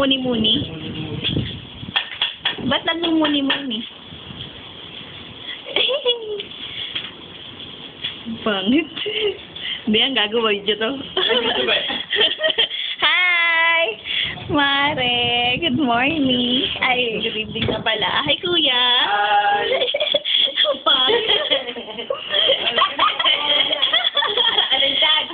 nagmumuni-muni? Ba't nagmumuni-muni? Pangit. Hindi, ang gagawa video to. Hi! Mare, good morning. Ay, good evening na pala. Hi, kuya. Hi! Ang pangit. Anong tag?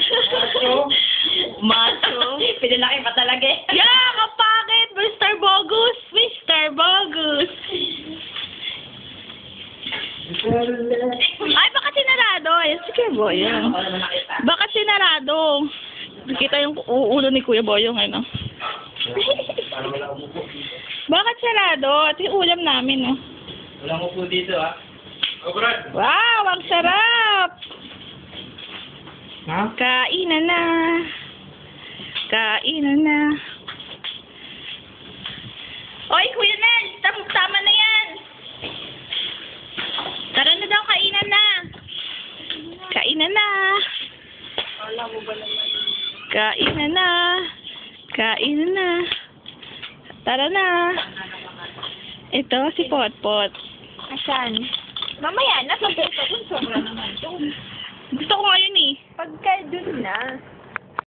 Macho. Pinalaki pa talaga eh. Yeah, kapakit! Mr. Bogus! Mr. Bogus! Ay, baka sinarado. Ayan, si Kuya Boyong. Baka sinarado. Nakita yung ulo ni Kuya Boyong, ano? Bakit sarado? At yung ulam namin, no? Walang upo dito, ha? Oh, Brad! Wow, ang sarap! Ha? Kainan na. Kainan na. Oy, Kuya Nel! Tama na yan! Tara na daw, kainan na. Kainan na. Alam mo ba naman? Kainan na. Kainan na. Tara na. Ito, si Potpot. Asan? Mamaya na, pagka ito, sobra naman. Gusto ko ngayon eh. Pagka dun na.